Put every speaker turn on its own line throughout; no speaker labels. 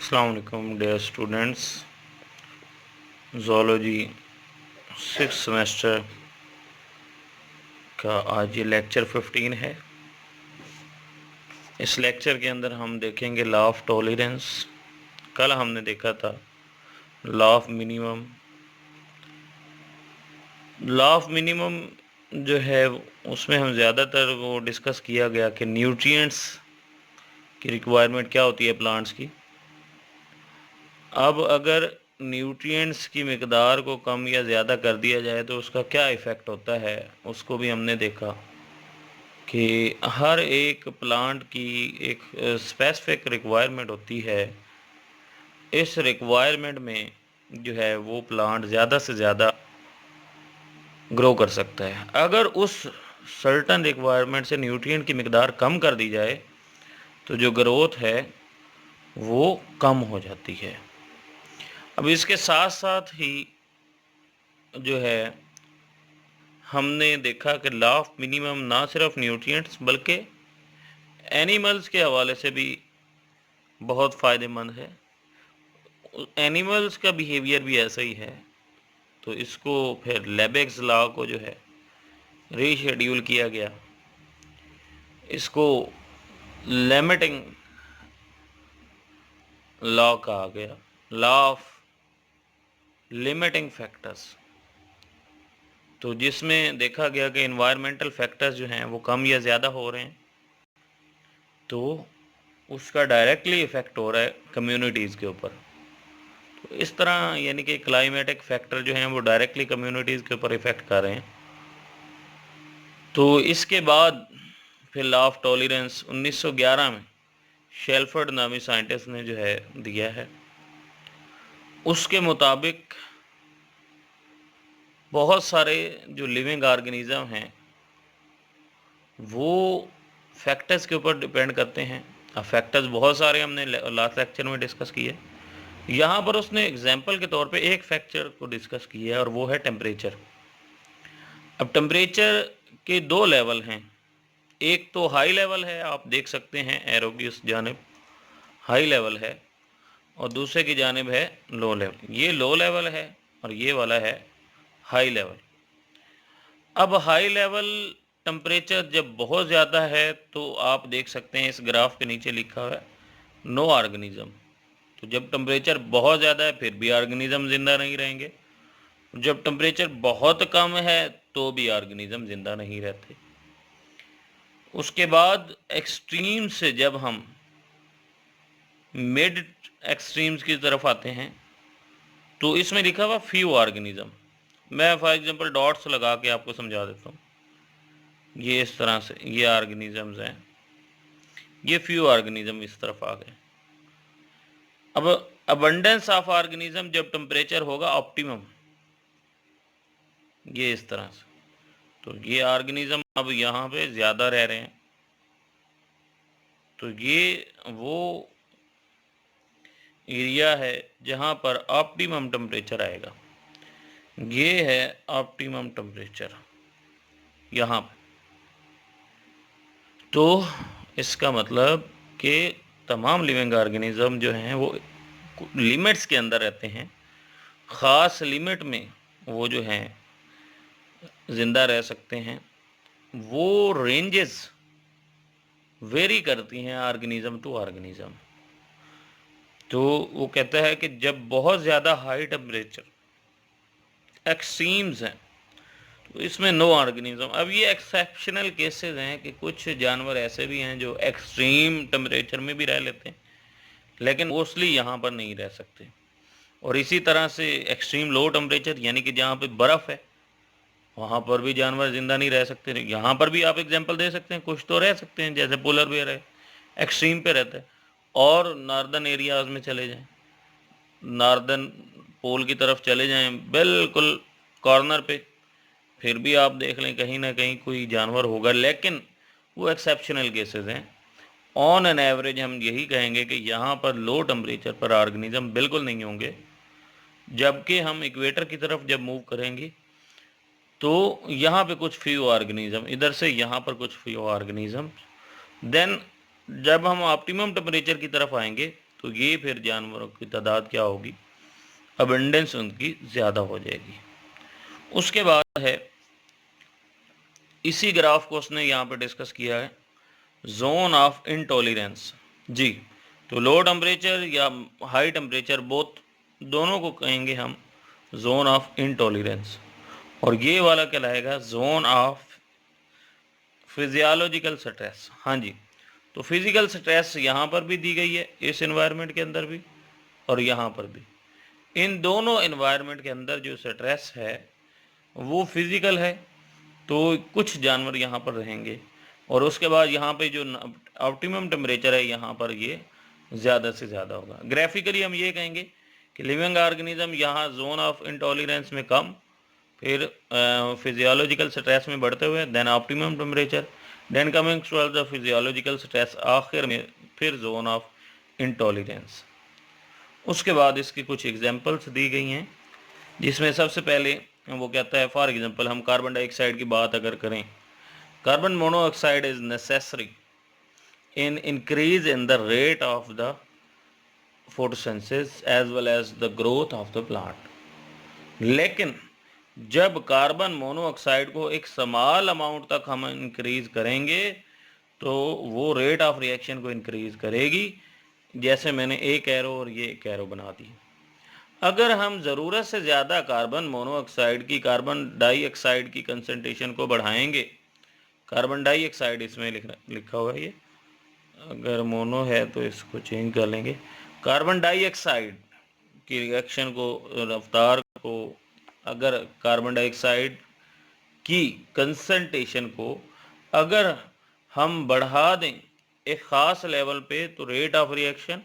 अस्सलाम वालेकुम dear students. Zoology 6 semester का आज ये लेक्चर 15 है। इस लेक्चर के अंदर हम देखेंगे लॉ ऑफ टॉलरेंस। कल हमने देखा था law of minimum. Law of minimum जो है उसमें हम ज़्यादातर वो डिस्कस किया गया कि न्यूट्रिएंट्स की रिक्वायरमेंट क्या होती है प्लांट्स की। अब अगर न्यूट्रिएंट्स की मिकदार को कम या ज़्यादा कर दिया जाए तो उसका क्या इफ़ेक्ट होता है, उसको भी हमने देखा कि हर एक प्लांट की एक स्पेसिफिक रिक्वायरमेंट होती है। इस रिक्वायरमेंट में जो है वो प्लांट ज़्यादा से ज़्यादा ग्रो कर सकता है। अगर उस सर्टन रिक्वायरमेंट से न्यूट्रिएंट की मिकदार कम कर दी जाए तो जो ग्रोथ है वो कम हो जाती है। अब इसके साथ साथ ही जो है हमने देखा कि लॉ ऑफ मिनिमम ना सिर्फ न्यूट्रिएंट्स बल्कि एनिमल्स के हवाले से भी बहुत फ़ायदेमंद है। एनिमल्स का बिहेवियर भी ऐसा ही है, तो इसको फिर लेबेक्स लॉ को जो है रीशेड्यूल किया गया। इसको लिमिटिंग लॉ कहा गया, लॉ ऑफ लिमिटिंग फैक्टर्स। तो जिसमें देखा गया कि इन्वायरमेंटल फैक्टर्स जो हैं वो कम या ज़्यादा हो रहे हैं, तो उसका डायरेक्टली इफ़ेक्ट हो रहा है कम्युनिटीज़ के ऊपर। तो इस तरह यानी कि क्लाइमेटिक फैक्टर जो हैं वो डायरेक्टली कम्युनिटीज़ के ऊपर इफ़ेक्ट कर रहे हैं। तो इसके बाद फिर लॉ ऑफ टॉलरेंस 1911 में शेल्फर्ड नामी साइंटिस्ट ने जो है दिया है। उसके मुताबिक बहुत सारे जो लिविंग ऑर्गेनिज़म हैं वो फैक्टर्स के ऊपर डिपेंड करते हैं। अब फैक्टर्स बहुत सारे हमने लास्ट लेक्चर में डिस्कस किए। यहाँ पर उसने एग्जाम्पल के तौर पे एक फैक्टर को डिस्कस किया है और वो है टेम्परेचर। अब टेम्परेचर के दो लेवल हैं। एक तो हाई लेवल है, आप देख सकते हैं एरो की उस जानिब हाई लेवल है, और दूसरे की जानिब है लो लेवल। ये लो लेवल है और ये वाला है हाई लेवल। अब हाई लेवल टेम्परेचर जब बहुत ज़्यादा है तो आप देख सकते हैं इस ग्राफ के नीचे लिखा हुआ है नो ऑर्गेनिज्म। तो जब टेम्परेचर बहुत ज़्यादा है फिर भी ऑर्गेनिज्म ज़िंदा नहीं रहेंगे, जब टेम्परेचर बहुत कम है तो भी ऑर्गेनिज्म ज़िंदा नहीं रहते। उसके बाद एक्सट्रीम से जब हम मिड एक्सट्रीम्स की तरफ आते हैं तो इसमें लिखा हुआ फ्यू ऑर्गेनिज्म। मैं फॉर एग्जांपल डॉट्स लगा के आपको समझा देता हूँ। ये इस तरह से ये ऑर्गेनिजम्स हैं, ये फ्यू ऑर्गेनिज्म इस तरफ आ गए। अब अबंडेंस ऑफ ऑर्गेनिज्म जब टेम्परेचर होगा ऑप्टिमम, ये इस तरह से, तो ये ऑर्गेनिज्म अब यहाँ पे ज़्यादा रह रहे हैं। तो ये वो एरिया है जहाँ पर ऑप्टिमम टेम्परेचर आएगा। ये है ऑप्टिमम टेम्परेचर यहाँ पे। तो इसका मतलब कि तमाम लिविंग ऑर्गेनिज्म जो हैं वो लिमिट्स के अंदर रहते हैं। ख़ास लिमिट में वो जो हैं ज़िंदा रह सकते हैं। वो रेंजेस वेरी करती हैं ऑर्गेनिज्म टू ऑर्गेनिज्म। तो वो कहता है कि जब बहुत ज़्यादा हाई टेम्परेचर एक्सट्रीम्स हैं तो इसमें नो ऑर्गेनिज्म। अब ये एक्सेप्शनल केसेस हैं कि कुछ जानवर ऐसे भी हैं जो एक्सट्रीम टेम्परेचर में भी रह लेते हैं, लेकिन मोस्टली यहाँ पर नहीं रह सकते। और इसी तरह से एक्सट्रीम लो टेम्परेचर यानी कि जहाँ पे बर्फ़ है वहाँ पर भी जानवर ज़िंदा नहीं रह सकते। यहाँ पर भी आप एग्जांपल दे सकते हैं, कुछ तो रह सकते हैं, जैसे पोलर बेयर है एक्सट्रीम पे रहता है। और नॉर्दर्न एरियाज़ में चले जाएं, नॉर्दर्न पोल की तरफ चले जाएं बिल्कुल कॉर्नर पे, फिर भी आप देख लें कहीं ना कहीं कोई जानवर होगा, लेकिन वो एक्सेप्शनल केसेस हैं। ऑन एन एवरेज हम यही कहेंगे कि यहाँ पर लो टेम्परेचर पर ऑर्गेनिज्म बिल्कुल नहीं होंगे। जबकि हम इक्वेटर की तरफ जब मूव करेंगे तो यहाँ पे कुछ फ्यू ऑर्गेनिज्म, इधर से यहाँ पर कुछ फ्यू ऑर्गेनिज्म। देन जब हम ऑप्टिमम टेम्परेचर की तरफ आएंगे तो ये फिर जानवरों की तादाद क्या होगी, अबंडेंस उनकी ज़्यादा हो जाएगी। उसके बाद है, इसी ग्राफ को उसने यहाँ पे डिस्कस किया है, जोन ऑफ इनटॉलरेंस। जी, तो लो टेम्परेचर या हाई टेम्परेचर बोथ, दोनों को कहेंगे हम जोन ऑफ इनटॉलरेंस। और ये वाला कहलाएगा जोन ऑफ फिजियोलॉजिकल स्ट्रेस। हाँ जी, तो फिजिकल स्ट्रेस यहाँ पर भी दी गई है, इस एनवायरनमेंट के अंदर भी और यहाँ पर भी। इन दोनों एनवायरनमेंट के अंदर जो स्ट्रेस है वो फिजिकल है, तो कुछ जानवर यहाँ पर रहेंगे। और उसके बाद यहाँ पे जो ऑप्टिमम टेम्परेचर है यहाँ पर ये ज़्यादा से ज़्यादा होगा। ग्राफिकली हम ये कहेंगे कि लिविंग ऑर्गेनिज्म यहाँ जोन ऑफ इंटॉलरेंस में कम, फिर फिजियोलॉजिकल स्ट्रेस में बढ़ते हुए, then optimum temperature, then coming to the physiological stress, आखिर में फिर जोन ऑफ इंटॉलरेंस। उसके बाद इसकी कुछ एग्जांपल्स दी गई हैं, जिसमें सबसे पहले वो कहता है, फॉर एग्जांपल हम कार्बन डाइऑक्साइड की बात अगर करें, carbon monoxide is necessary in increase in the rate of the photosynthesis as well as the growth of the plant. लेकिन जब कार्बन मोनोऑक्साइड को एक स्मॉल अमाउंट तक हम इंक्रीज करेंगे तो वो रेट ऑफ रिएक्शन को इंक्रीज करेगी। जैसे मैंने एक एरो और ये एक एरो बना दी। अगर हम ज़रूरत से ज़्यादा कार्बन मोनोऑक्साइड की, कार्बन डाइऑक्साइड की कंसंट्रेशन को बढ़ाएंगे, कार्बन डाइऑक्साइड इसमें लिखा हुआ है, ये अगर मोनो है तो इसको चेंज कर लेंगे, कार्बन डाइऑक्साइड की रिएक्शन को, रफ्तार को, अगर कार्बन डाइऑक्साइड की कंसंट्रेशन को अगर हम बढ़ा दें एक ख़ास लेवल पे, तो रेट ऑफ रिएक्शन,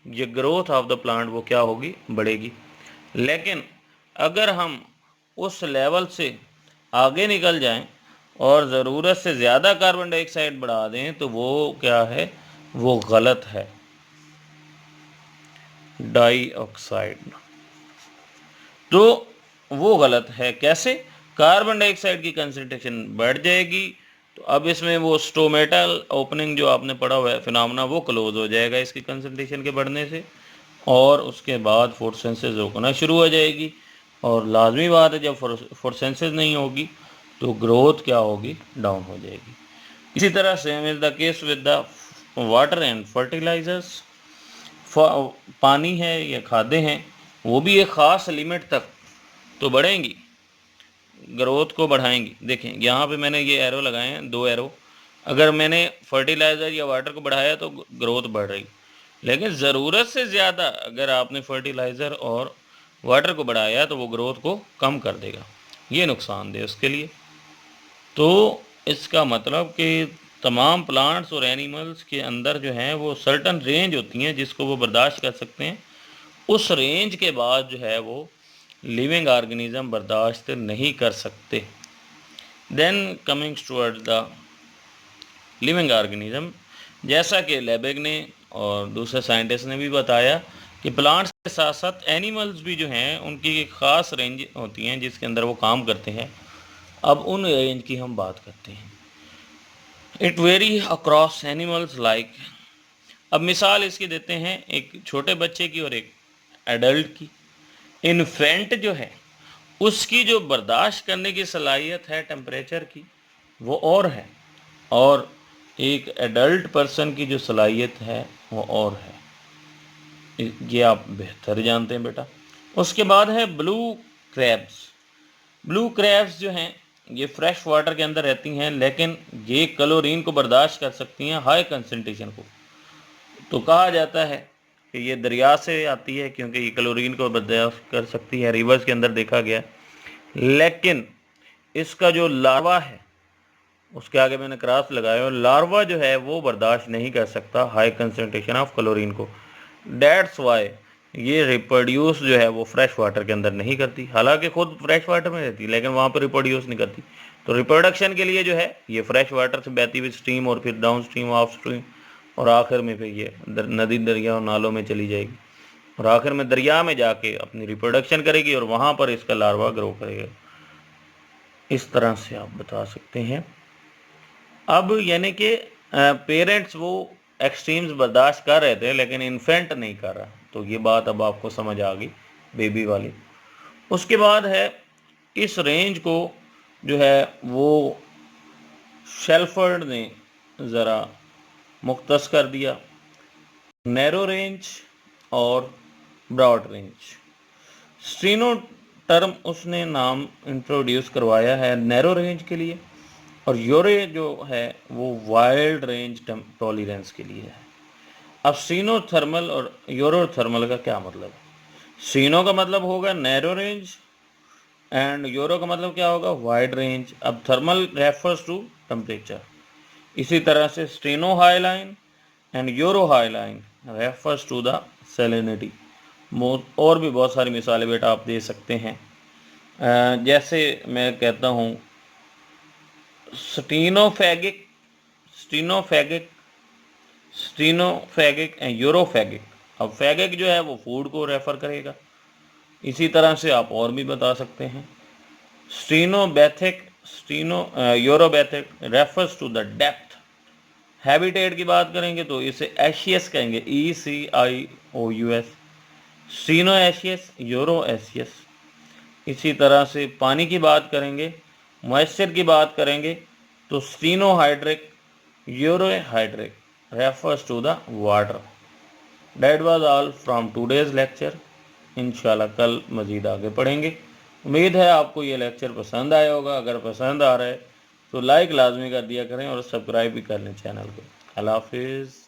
ये ग्रोथ ऑफ द प्लांट वो क्या होगी, बढ़ेगी। लेकिन अगर हम उस लेवल से आगे निकल जाएं और ज़रूरत से ज़्यादा कार्बन डाइऑक्साइड बढ़ा दें तो वो क्या है, वो गलत है। डाइऑक्साइड तो वो गलत है। कैसे? कार्बन डाइऑक्साइड की कंसंट्रेशन बढ़ जाएगी तो अब इसमें वो स्टोमेटल ओपनिंग जो आपने पढ़ा हुआ है फिनोमेना, वो क्लोज हो जाएगा इसकी कंसंट्रेशन के बढ़ने से, और उसके बाद फोटोसिंथेसिस होना शुरू हो जाएगी। और लाजमी बात है, जब फोटोसिंथेसिस नहीं होगी तो ग्रोथ क्या होगी, डाउन हो जाएगी। इसी तरह same is the case with the water and fertilisers. पानी है या खादें हैं, वो भी एक ख़ास लिमिट तक तो बढ़ेंगी, ग्रोथ को बढ़ाएंगी। देखें यहाँ पे मैंने ये एरो लगाए हैं, 2 एरो। अगर मैंने फर्टिलाइज़र या वाटर को बढ़ाया तो ग्रोथ बढ़ रही, लेकिन ज़रूरत से ज़्यादा अगर आपने फर्टिलाइज़र और वाटर को बढ़ाया तो वो ग्रोथ को कम कर देगा, ये नुकसानदेह उसके लिए। तो इसका मतलब कि तमाम प्लांट्स और एनिमल्स के अंदर जो है वो सर्टन रेंज होती हैं जिसको वो बर्दाश्त कर सकते हैं, उस रेंज के बाद जो है वो लिविंग ऑर्गेनिज्म बर्दाश्त नहीं कर सकते। Then comings towards the living organism, जैसा कि लेबेग ने और दूसरे साइंटिस्ट ने भी बताया कि प्लांट्स के साथ साथ एनिमल्स भी जो हैं उनकी एक ख़ास रेंज होती हैं जिसके अंदर वो काम करते हैं। अब उन रेंज की हम बात करते हैं। It vary across animals like, अब मिसाल इसकी देते हैं एक छोटे बच्चे की और एक एडल्ट की। इन्फेंट जो है उसकी जो बर्दाश्त करने की सलाहियत है टेम्परेचर की वो और है, और एक एडल्ट पर्सन की जो सलाहियत है वो और है, ये आप बेहतर जानते हैं बेटा। उसके बाद है ब्लू क्रैब्स। ब्लू क्रैब्स जो हैं ये फ्रेश वाटर के अंदर रहती हैं, लेकिन ये क्लोरीन को बर्दाश्त कर सकती हैं, हाई कंसंट्रेशन को। तो कहा जाता है कि ये दरिया से आती है क्योंकि ये क्लोरीन को बर्दाश्त कर सकती है, रिवर्स के अंदर देखा गया। लेकिन इसका जो लार्वा है उसके आगे मैंने क्रॉस लगाया, और लार्वा जो है वो बर्दाश्त नहीं कर सकता हाई कंसंट्रेशन ऑफ क्लोरीन को। डेट्स वाई ये रिप्रोड्यूस जो है वो फ्रेश वाटर के अंदर नहीं करती, हालांकि खुद फ्रेश वाटर में रहती है लेकिन वहाँ पर रिप्रोड्यूस नहीं करती। तो रिप्रोडक्शन के लिए जो है ये फ्रेश वाटर से बहती हुई स्ट्रीम और फिर डाउन स्ट्रीम, ऑफ स्ट्रीम, और आखिर में फिर ये नदी, दरिया और नालों में चली जाएगी, और आखिर में दरिया में जाके अपनी रिप्रोडक्शन करेगी और वहाँ पर इसका लार्वा ग्रो करेगा। इस तरह से आप बता सकते हैं। अब यानी कि पेरेंट्स वो एक्सट्रीम्स बर्दाश्त कर रहे थे लेकिन इन्फेंट नहीं कर रहा, तो ये बात अब आपको समझ आ गई बेबी वाली। उसके बाद है इस रेंज को जो है वो शेल्फर्ड ने ज़रा मुख्तस कर दिया, नैरो रेंज और ब्रॉड रेंज। स्टीनो टर्म उसने नाम इंट्रोड्यूस करवाया है नैरो रेंज के लिए, और यूरे जो है वो वाइल्ड रेंज टॉलरेंस के लिए है। अब स्टीनो थर्मल और यूरो थर्मल का क्या मतलब है? स्टीनो का मतलब होगा नैरो रेंज एंड यूरो का मतलब क्या होगा? Wide range. अब थर्मल रेफर्स टू टेम्परेचर। इसी तरह से stenohaline and euryhaline refers to the salinity. और भी बहुत सारी मिसालें बेटा आप दे सकते हैं। जैसे मैं कहता हूँ स्टीनोफेगिक, स्टीनोफेगिक, स्टीनोफेगिक एंड यूरोफेगिक। अब फैगिक जो है वो फूड को रेफर करेगा। इसी तरह से आप और भी बता सकते हैं। Stenobathic, eurybathic refers to the depth. Habitat की बात करेंगे तो इसे एशियस कहेंगे, ECIOUS। Stenoecious, euryoecious. इसी तरह से पानी की बात करेंगे, मॉइस्चर की बात करेंगे तो stenohydric, euryhydric refers to the water. That was all from today's lecture. इंशाल्लाह कल मज़ीद आगे पढ़ेंगे। उम्मीद है आपको ये लेक्चर पसंद आया होगा। अगर पसंद आ रहा है तो लाइक लाजमी कर दिया करें और सब्सक्राइब भी कर लें चैनल को। अल्लाह हाफिज़।